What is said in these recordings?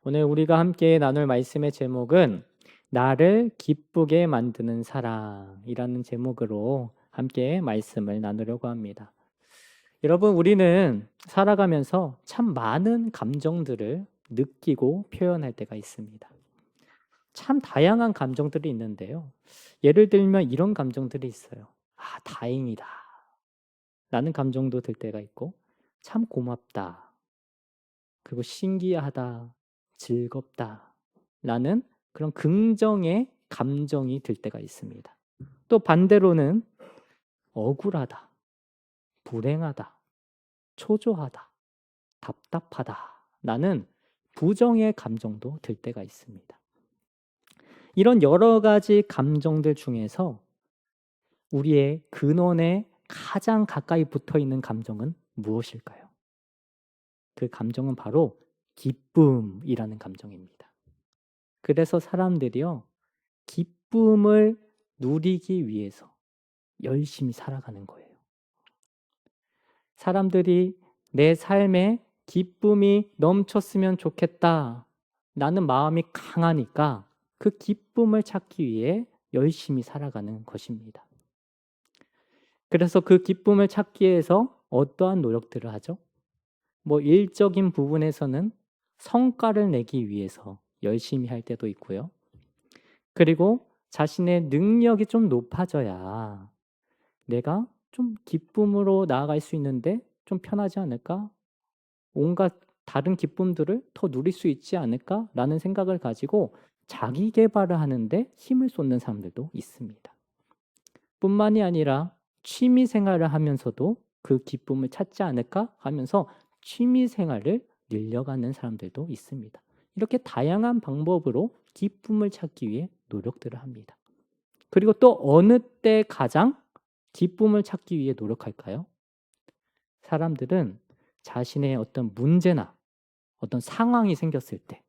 오늘 우리가 함께 나눌 말씀의 제목은 나를 기쁘게 만드는 사랑이라는 제목으로 함께 말씀을 나누려고 합니다. 여러분, 우리는 살아가면서 참 많은 감정들을 느끼고 표현할 때가 있습니다. 참 다양한 감정들이 있는데요. 예를 들면 이런 감정들이 있어요. 아, 다행이다 라는 감정도 들 때가 있고, 참 고맙다, 그리고 신기하다, 즐겁다 라는 그런 긍정의 감정이 들 때가 있습니다. 또 반대로는 억울하다, 불행하다, 초조하다, 답답하다 라는 부정의 감정도 들 때가 있습니다. 이런 여러 가지 감정들 중에서 우리의 근원에 가장 가까이 붙어 있는 감정은 무엇일까요? 그 감정은 바로 기쁨이라는 감정입니다. 그래서 사람들이요, 기쁨을 누리기 위해서 열심히 살아가는 거예요. 사람들이 내 삶에 기쁨이 넘쳤으면 좋겠다 라는 마음이 강하니까 그 기쁨을 찾기 위해 열심히 살아가는 것입니다. 그래서 그 기쁨을 찾기 위해서 어떠한 노력들을 하죠? 일적인 부분에서는 성과를 내기 위해서 열심히 할 때도 있고요. 그리고 자신의 능력이 좀 높아져야 내가 좀 기쁨으로 나아갈 수 있는데 좀 편하지 않을까? 온갖 다른 기쁨들을 더 누릴 수 있지 않을까? 라는 생각을 가지고 자기 개발을 하는데 힘을 쏟는 사람들도 있습니다. 뿐만이 아니라 취미 생활을 하면서도 그 기쁨을 찾지 않을까 하면서 취미 생활을 늘려가는 사람들도 있습니다. 이렇게 다양한 방법으로 기쁨을 찾기 위해 노력들을 합니다. 그리고 또 어느 때 가장 기쁨을 찾기 위해 노력할까요? 사람들은 자신의 어떤 문제나 어떤 상황이 생겼을 때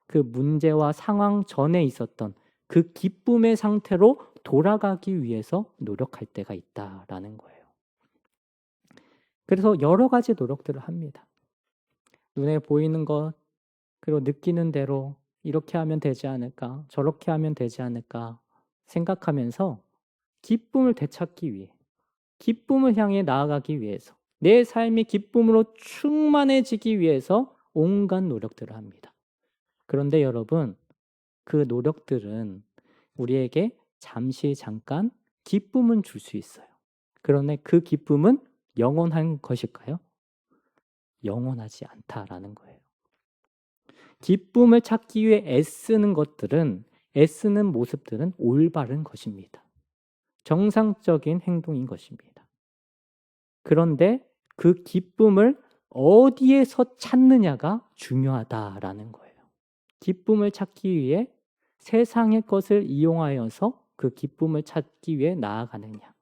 그 문제와 상황 전에 있었던 그 기쁨의 상태로 돌아가기 위해서 노력할 때가 있다라는 거예요. 그래서 여러 가지 노력들을 합니다. 눈에 보이는 것, 그리고 느끼는 대로 이렇게 하면 되지 않을까, 저렇게 하면 되지 않을까 생각하면서 기쁨을 되찾기 위해, 기쁨을 향해 나아가기 위해서, 내 삶이 기쁨으로 충만해지기 위해서 온갖 노력들을 합니다. 그런데 여러분, 그 노력들은 우리에게 잠깐 기쁨은 줄 수 있어요. 그런데 그 기쁨은 영원한 것일까요? 영원하지 않다라는 거예요. 기쁨을 찾기 위해 애쓰는 모습들은 올바른 것입니다. 정상적인 행동인 것입니다. 그런데 그 기쁨을 어디에서 찾느냐가 중요하다라는 거예요. 기쁨을 찾기 위해 세상의 것을 이용하여서 그 기쁨을 찾기 위해 나아가느냐,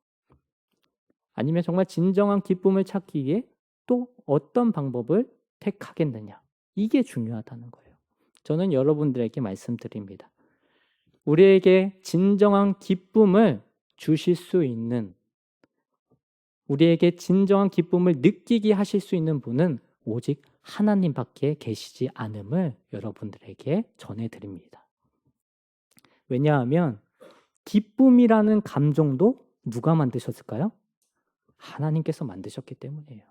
아니면 정말 진정한 기쁨을 찾기 위해 또 어떤 방법을 택하겠느냐, 이게 중요하다는 거예요. 저는 여러분들에게 말씀드립니다. 우리에게 진정한 기쁨을 주실 수 있는, 우리에게 진정한 기쁨을 느끼게 하실 수 있는 분은 오직 하나님밖에 계시지 않음을 여러분들에게 전해드립니다. 왜냐하면 기쁨이라는 감정도 누가 만드셨을까요? 하나님께서 만드셨기 때문이에요.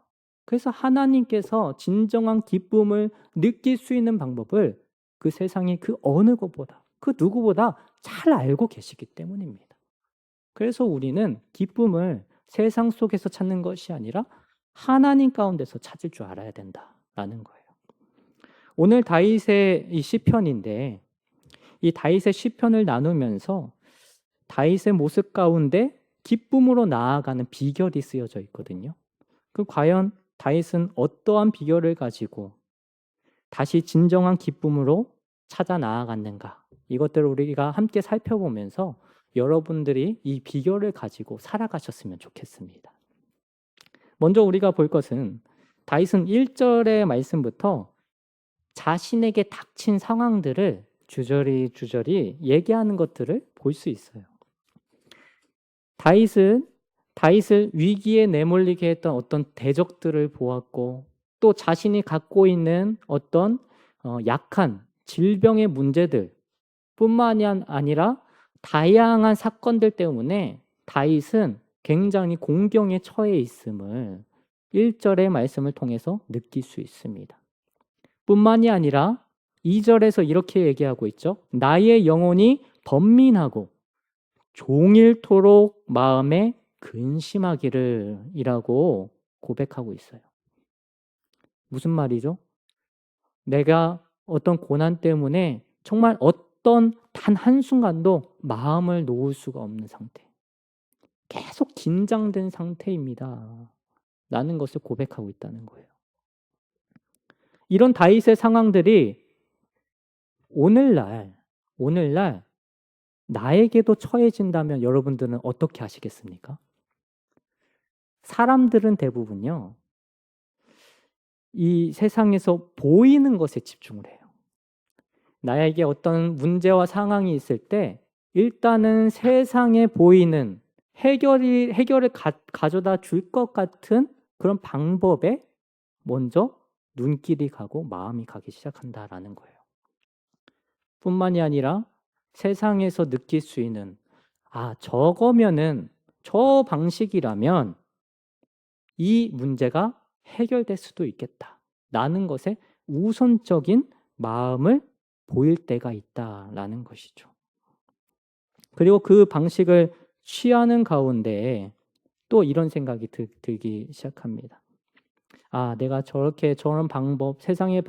그래서 하나님께서 진정한 기쁨을 느낄 수 있는 방법을 그 세상의 그 어느 것보다, 그 누구보다 잘 알고 계시기 때문입니다. 그래서 우리는 기쁨을 세상 속에서 찾는 것이 아니라 하나님 가운데서 찾을 줄 알아야 된다라는 거예요. 오늘 다윗의 이 시편인데, 이 다윗의 시편을 나누면서 다윗의 모습 가운데 기쁨으로 나아가는 비결이 쓰여져 있거든요. 과연 다윗은 어떠한 비결을 가지고 다시 진정한 기쁨으로 찾아 나아갔는가? 이것들을 우리가 함께 살펴보면서 여러분들이 이 비결을 가지고 살아가셨으면 좋겠습니다. 먼저 우리가 볼 것은 다윗은 1절의 말씀부터 자신에게 닥친 상황들을 주저리 얘기하는 것들을 볼 수 있어요. 다윗을 위기에 내몰리게 했던 어떤 대적들을 보았고, 또 자신이 갖고 있는 어떤 약한 질병의 문제들 뿐만이 아니라 다양한 사건들 때문에 다윗은 굉장히 공경에 처해 있음을 1절의 말씀을 통해서 느낄 수 있습니다. 뿐만이 아니라 2절에서 이렇게 얘기하고 있죠. 나의 영혼이 번민하고 종일토록 마음에 근심하기를 이라고 고백하고 있어요. 무슨 말이죠? 내가 어떤 고난 때문에 정말 어떤 단 한순간도 마음을 놓을 수가 없는 상태. 계속 긴장된 상태입니다. 라는 것을 고백하고 있다는 거예요. 이런 다윗의 상황들이 오늘날 나에게도 처해진다면 여러분들은 어떻게 하시겠습니까? 사람들은 대부분요, 이 세상에서 보이는 것에 집중을 해요. 나에게 어떤 문제와 상황이 있을 때 일단은 세상에 보이는 해결을 가져다 줄 것 같은 그런 방법에 먼저 눈길이 가고 마음이 가기 시작한다라는 거예요. 뿐만이 아니라 세상에서 느낄 수 있는 저거면은 저 방식이라면 이 문제가 해결될 수도 있겠다 라는 것에 우선적인 마음을 보일 때가 있다라는 것이죠. 그리고 그 방식을 취하는 가운데 또 이런 생각이 들기 시작합니다. 내가 저런 방법, 세상의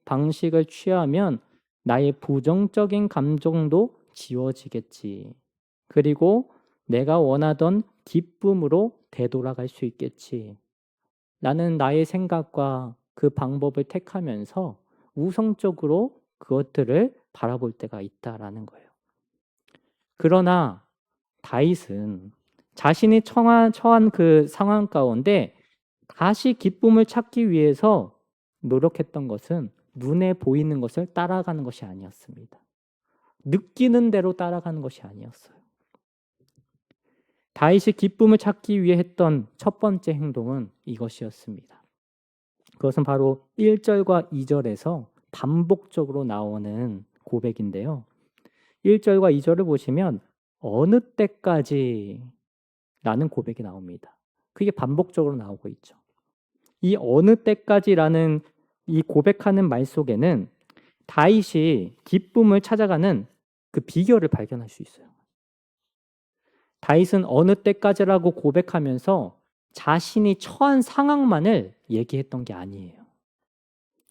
방식을 취하면 나의 부정적인 감정도 지워지겠지. 그리고 내가 원하던 기쁨으로 되돌아갈 수 있겠지. 라는 나의 생각과 그 방법을 택하면서 우성적으로 그것들을 바라볼 때가 있다라는 거예요. 그러나 다윗은 자신이 처한 그 상황 가운데 다시 기쁨을 찾기 위해서 노력했던 것은 눈에 보이는 것을 따라가는 것이 아니었습니다. 느끼는 대로 따라가는 것이 아니었어요. 다윗이 기쁨을 찾기 위해 했던 첫 번째 행동은 이것이었습니다. 그것은 바로 1절과 2절에서 반복적으로 나오는 고백인데요. 1절과 2절을 보시면 어느 때까지 라는 고백이 나옵니다. 그게 반복적으로 나오고 있죠. 이 어느 때까지라는 이 고백하는 말 속에는 다윗이 기쁨을 찾아가는 그 비결을 발견할 수 있어요. 다윗은 어느 때까지라고 고백하면서 자신이 처한 상황만을 얘기했던 게 아니에요.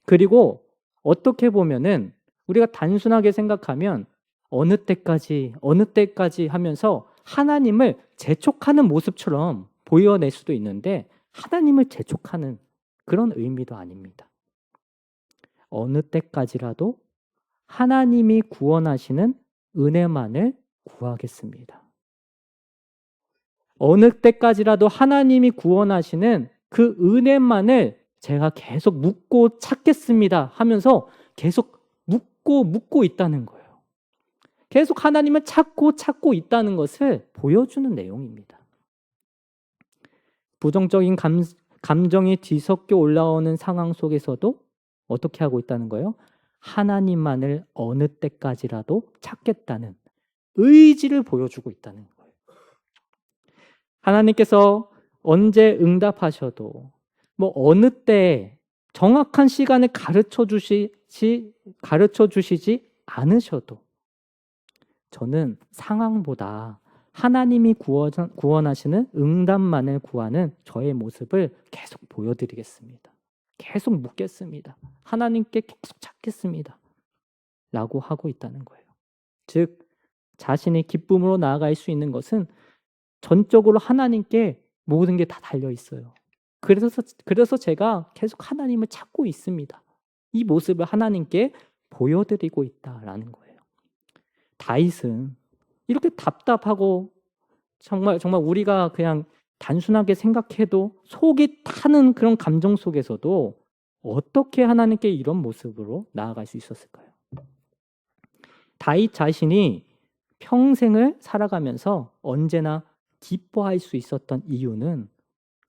그리고 어떻게 보면은 우리가 단순하게 생각하면 어느 때까지 하면서 하나님을 재촉하는 모습처럼 보여낼 수도 있는데 하나님을 재촉하는 그런 의미도 아닙니다. 어느 때까지라도 하나님이 구원하시는 은혜만을 구하겠습니다. 어느 때까지라도 하나님이 구원하시는 그 은혜만을 제가 계속 묻고 찾겠습니다 하면서 계속 묻고 있다는 거예요. 계속 하나님을 찾고 있다는 것을 보여주는 내용입니다. 부정적인 감정이 뒤섞여 올라오는 상황 속에서도 어떻게 하고 있다는 거예요? 하나님만을 어느 때까지라도 찾겠다는 의지를 보여주고 있다는 거예요. 하나님께서 언제 응답하셔도 어느 때 정확한 시간을 가르쳐 주시지 않으셔도 저는 상황보다 하나님이 구원하시는 응답만을 구하는 저의 모습을 계속 보여드리겠습니다. 계속 묻겠습니다. 하나님께 계속 찾겠습니다. 라고 하고 있다는 거예요. 즉 자신이 기쁨으로 나아갈 수 있는 것은 전적으로 하나님께 모든 게 다 달려 있어요. 그래서 제가 계속 하나님을 찾고 있습니다. 이 모습을 하나님께 보여드리고 있다라는 거예요. 다윗은 이렇게 답답하고 정말 우리가 그냥 단순하게 생각해도 속이 타는 그런 감정 속에서도 어떻게 하나님께 이런 모습으로 나아갈 수 있었을까요? 다윗 자신이 평생을 살아가면서 언제나 기뻐할 수 있었던 이유는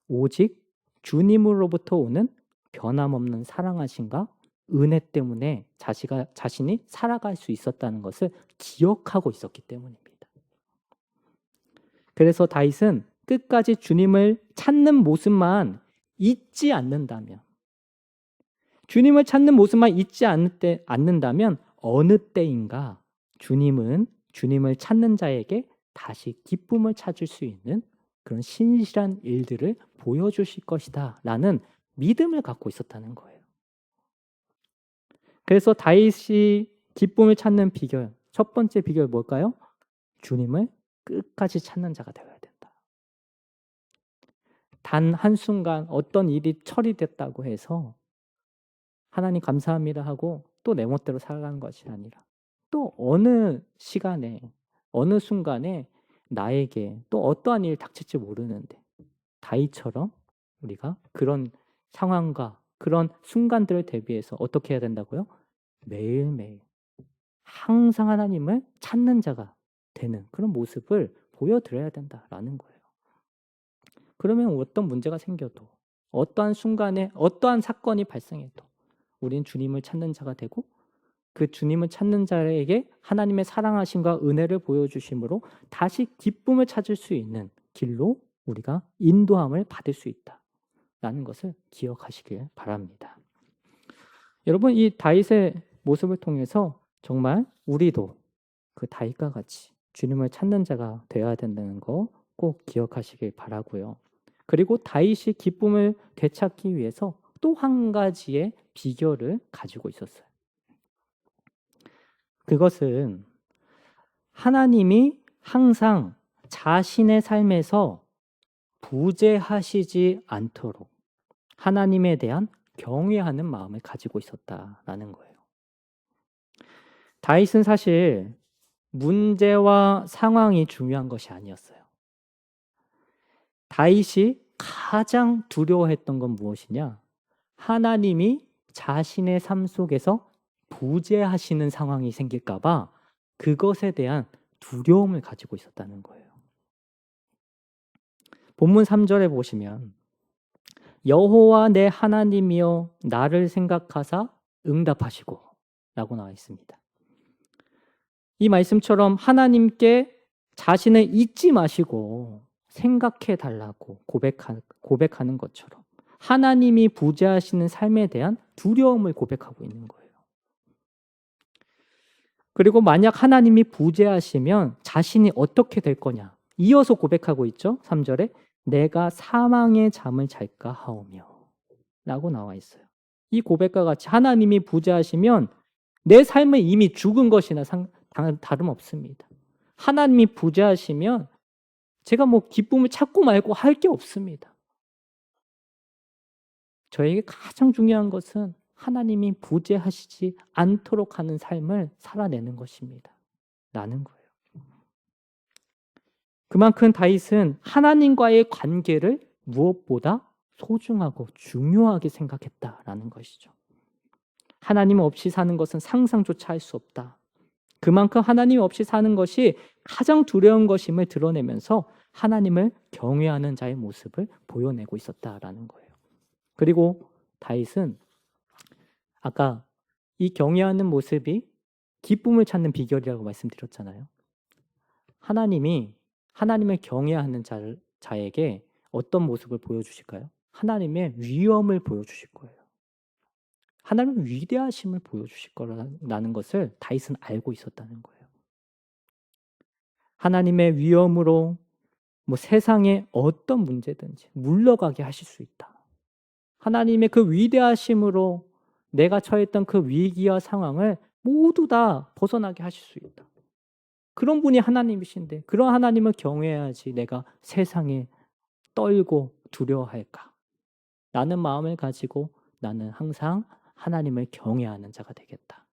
오직 주님으로부터 오는 변함없는 사랑하심과 은혜 때문에 자신이 살아갈 수 있었다는 것을 기억하고 있었기 때문입니다. 그래서 다윗은 끝까지 주님을 찾는 모습만 잊지 않는다면, 주님을 찾는 모습만 잊지 않는다면 어느 때인가 주님을 찾는 자에게 다시 기쁨을 찾을 수 있는 그런 신실한 일들을 보여주실 것이다 라는 믿음을 갖고 있었다는 거예요. 그래서 다윗이 기쁨을 찾는 비결, 첫 번째 비결 뭘까요? 주님을 끝까지 찾는 자가 되어야 된다. 단 한순간 어떤 일이 처리됐다고 해서 하나님 감사합니다 하고 또 내 멋대로 살아가는 것이 아니라, 또 어느 시간에 어느 순간에 나에게 또 어떠한 일이 닥칠지 모르는데 다윗처럼 우리가 그런 상황과 그런 순간들을 대비해서 어떻게 해야 된다고요? 매일매일 항상 하나님을 찾는 자가 되는 그런 모습을 보여드려야 된다라는 거예요. 그러면 어떤 문제가 생겨도, 어떠한 순간에 어떠한 사건이 발생해도 우리는 주님을 찾는 자가 되고, 그 주님을 찾는 자에게 하나님의 사랑하심과 은혜를 보여주심으로 다시 기쁨을 찾을 수 있는 길로 우리가 인도함을 받을 수 있다라는 것을 기억하시길 바랍니다. 여러분, 이 다윗의 모습을 통해서 정말 우리도 그 다윗과 같이 주님을 찾는 자가 되어야 된다는 거 꼭 기억하시길 바라고요. 그리고 다윗이 기쁨을 되찾기 위해서 또 한 가지의 비결을 가지고 있었어요. 그것은 하나님이 항상 자신의 삶에서 부재하시지 않도록 하나님에 대한 경외하는 마음을 가지고 있었다라는 거예요. 다윗은 사실 문제와 상황이 중요한 것이 아니었어요. 다윗이 가장 두려워했던 건 무엇이냐? 하나님이 자신의 삶 속에서 부재하시는 상황이 생길까 봐 그것에 대한 두려움을 가지고 있었다는 거예요. 본문 3절에 보시면 여호와 내 하나님이여 나를 생각하사 응답하시고 라고 나와 있습니다. 이 말씀처럼 하나님께 자신을 잊지 마시고 생각해 달라고 고백하는 것처럼 하나님이 부재하시는 삶에 대한 두려움을 고백하고 있는 거예요. 그리고 만약 하나님이 부재하시면 자신이 어떻게 될 거냐? 이어서 고백하고 있죠. 3절에 내가 사망의 잠을 잘까 하오며 라고 나와 있어요. 이 고백과 같이 하나님이 부재하시면 내 삶은 이미 죽은 것이나 다름없습니다. 하나님이 부재하시면 제가 기쁨을 찾고 말고 할 게 없습니다. 저에게 가장 중요한 것은 하나님이 부재하시지 않도록 하는 삶을 살아내는 것입니다. 라는 거예요. 그만큼 다윗은 하나님과의 관계를 무엇보다 소중하고 중요하게 생각했다라는 것이죠. 하나님 없이 사는 것은 상상조차 할 수 없다. 그만큼 하나님 없이 사는 것이 가장 두려운 것임을 드러내면서 하나님을 경외하는 자의 모습을 보여내고 있었다라는 거예요. 그리고 다윗은 아까 이 경외하는 모습이 기쁨을 찾는 비결이라고 말씀드렸잖아요. 하나님을 경외하는 자에게 어떤 모습을 보여주실까요? 하나님의 위엄을 보여주실 거예요. 하나님의 위대하심을 보여주실 거라는 것을 다윗은 알고 있었다는 거예요. 하나님의 위엄으로 세상에 어떤 문제든지 물러가게 하실 수 있다. 하나님의 그 위대하심으로 내가 처했던 그 위기와 상황을 모두 다 벗어나게 하실 수 있다. 그런 분이 하나님이신데 그런 하나님을 경외해야지 내가 세상에 떨고 두려워할까? 라는 마음을 가지고 나는 항상 하나님을 경외하는 자가 되겠다.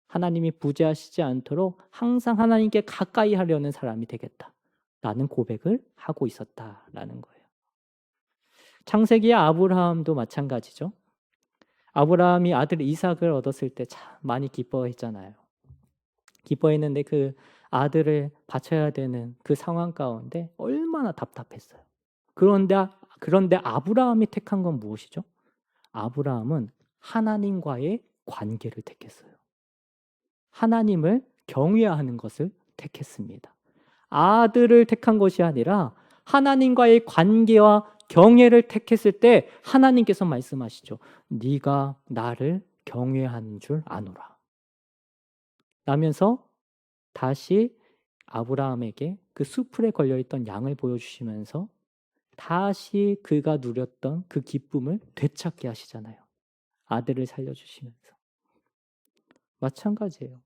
하나님이 부재하시지 않도록 항상 하나님께 가까이 하려는 사람이 되겠다. 라는 고백을 하고 있었다라는 거예요. 창세기의 아브라함도 마찬가지죠. 아브라함이 아들 이삭을 얻었을 때 참 많이 기뻐했잖아요. 기뻐했는데 그 아들을 바쳐야 되는 그 상황 가운데 얼마나 답답했어요. 그런데 아브라함이 택한 건 무엇이죠? 아브라함은 하나님과의 관계를 택했어요. 하나님을 경외하는 것을 택했습니다. 아들을 택한 것이 아니라 하나님과의 관계와 경외를 택했을 때 하나님께서 말씀하시죠. 네가 나를 경외하는 줄 아노라. 라면서 다시 아브라함에게 그 수풀에 걸려있던 양을 보여주시면서 다시 그가 누렸던 그 기쁨을 되찾게 하시잖아요. 아들을 살려주시면서. 마찬가지예요.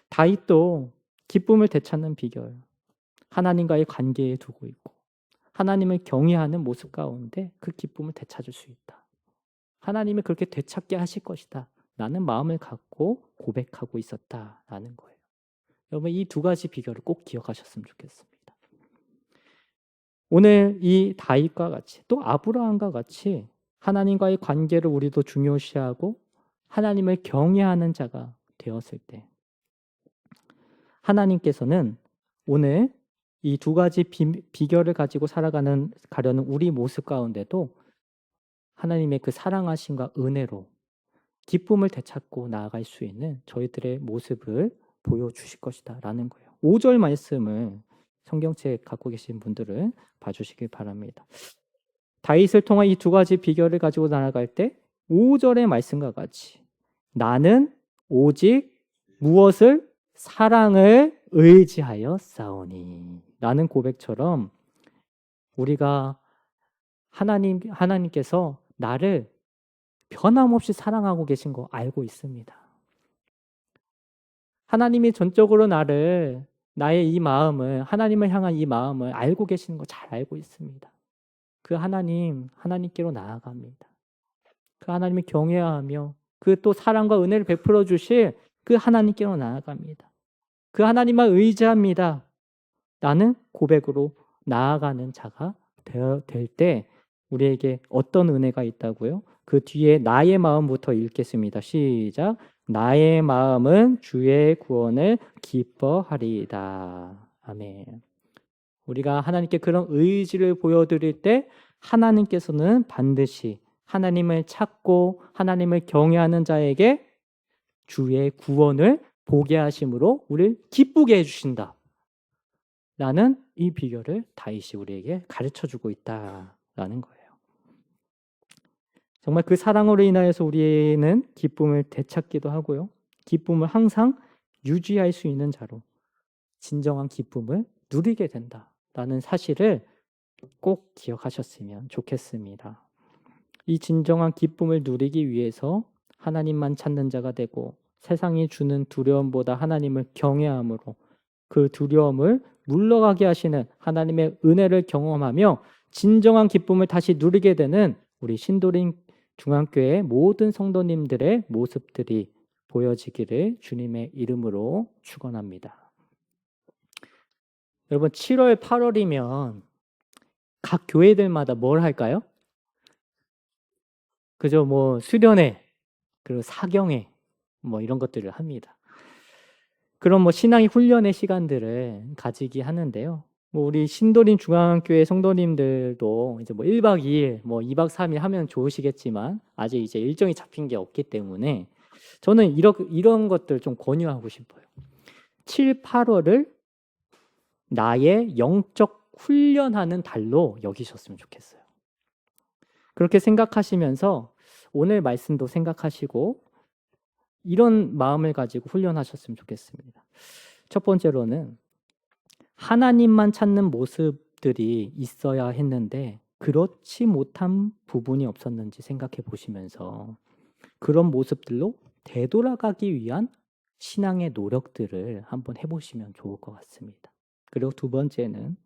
다윗도 기쁨을 되찾는 비결, 하나님과의 관계에 두고 있고 하나님을 경외하는 모습 가운데 그 기쁨을 되찾을 수 있다. 하나님이 그렇게 되찾게 하실 것이다. 라는 마음을 갖고 고백하고 있었다라는 거예요. 여러분 이 두 가지 비결을 꼭 기억하셨으면 좋겠습니다. 오늘 이 다윗과 같이 또 아브라함과 같이 하나님과의 관계를 우리도 중요시하고 하나님을 경외하는 자가 되었을 때 하나님께서는 오늘 이 두 가지 비결을 가지고 가려는 우리 모습 가운데도 하나님의 그 사랑하심과 은혜로 기쁨을 되찾고 나아갈 수 있는 저희들의 모습을 보여주실 것이다 라는 거예요. 5절 말씀을 성경책 갖고 계신 분들은 봐주시길 바랍니다. 다윗을 통한 이 두 가지 비결을 가지고 나아갈 때 5절의 말씀과 같이 나는 오직 무엇을? 사랑을 의지하여 싸우니 라는 고백처럼 우리가 하나님께서 나를 변함없이 사랑하고 계신 거 알고 있습니다. 하나님이 전적으로 나의 이 마음을, 하나님을 향한 이 마음을 알고 계시는 거 잘 알고 있습니다. 그 하나님께로 나아갑니다. 그 하나님을 경외하며 그 또 사랑과 은혜를 베풀어 주실 그 하나님께로 나아갑니다. 그 하나님만 의지합니다. 라는 고백으로 나아가는 자가 될 때 우리에게 어떤 은혜가 있다고요? 그 뒤에 나의 마음부터 읽겠습니다. 시작. 나의 마음은 주의 구원을 기뻐하리이다. 아멘. 우리가 하나님께 그런 의지를 보여드릴 때 하나님께서는 반드시 하나님을 찾고 하나님을 경외하는 자에게 주의 구원을 보게 하심으로 우리를 기쁘게 해주신다. 라는 이 비결을 다윗이 우리에게 가르쳐주고 있다라는 거예요. 정말 그 사랑으로 인하여서 우리는 기쁨을 되찾기도 하고요. 기쁨을 항상 유지할 수 있는 자로 진정한 기쁨을 누리게 된다라는 사실을 꼭 기억하셨으면 좋겠습니다. 이 진정한 기쁨을 누리기 위해서 하나님만 찾는 자가 되고 세상이 주는 두려움보다 하나님을 경외함으로 그 두려움을 물러가게 하시는 하나님의 은혜를 경험하며 진정한 기쁨을 다시 누리게 되는 우리 신도림 중앙교회 모든 성도님들의 모습들이 보여지기를 주님의 이름으로 축원합니다. 여러분 7월, 8월이면 각 교회들마다 뭘 할까요? 그죠? 뭐 수련회, 그리고 사경회 뭐 이런 것들을 합니다. 그런 뭐 신앙의 훈련의 시간들을 가지기 하는데요. 뭐 우리 신도림 중앙교회 성도님들도 이제 뭐 1박 2일, 뭐 2박 3일 하면 좋으시겠지만 아직 이제 일정이 잡힌 게 없기 때문에 저는 이런 것들 좀 권유하고 싶어요. 7, 8월을 나의 영적 훈련하는 달로 여기셨으면 좋겠어요. 그렇게 생각하시면서 오늘 말씀도 생각하시고 이런 마음을 가지고 훈련하셨으면 좋겠습니다. 첫 번째로는 하나님만 찾는 모습들이 있어야 했는데 그렇지 못한 부분이 없었는지 생각해 보시면서 그런 모습들로 되돌아가기 위한 신앙의 노력들을 한번 해보시면 좋을 것 같습니다. 그리고 두 번째는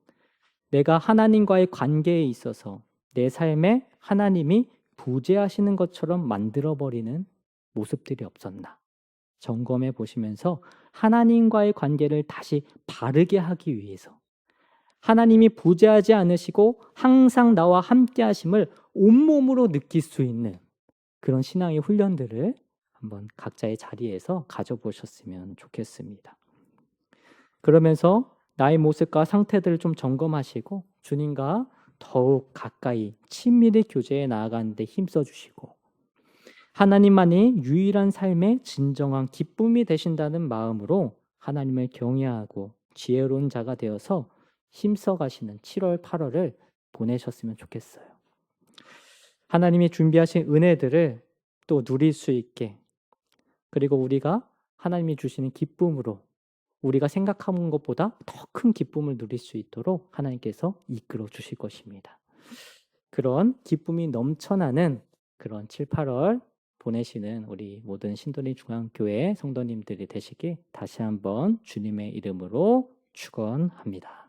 내가 하나님과의 관계에 있어서 내 삶에 하나님이 부재하시는 것처럼 만들어버리는 모습들이 없었나 점검해 보시면서 하나님과의 관계를 다시 바르게 하기 위해서 하나님이 부재하지 않으시고 항상 나와 함께 하심을 온몸으로 느낄 수 있는 그런 신앙의 훈련들을 한번 각자의 자리에서 가져보셨으면 좋겠습니다. 그러면서 나의 모습과 상태들을 좀 점검하시고 주님과 더욱 가까이 친밀히 교제해 나아가는 데 힘써 주시고 하나님만이 유일한 삶의 진정한 기쁨이 되신다는 마음으로 하나님을 경외하고 지혜로운 자가 되어서 힘써 가시는 7월, 8월을 보내셨으면 좋겠어요. 하나님이 준비하신 은혜들을 또 누릴 수 있게, 그리고 우리가 하나님이 주시는 기쁨으로 우리가 생각하는 것보다 더 큰 기쁨을 누릴 수 있도록 하나님께서 이끌어 주실 것입니다. 그런 기쁨이 넘쳐나는 그런 7, 8월 보내시는 우리 모든 신도림 중앙교회 성도님들이 되시길 다시 한번 주님의 이름으로 축원합니다.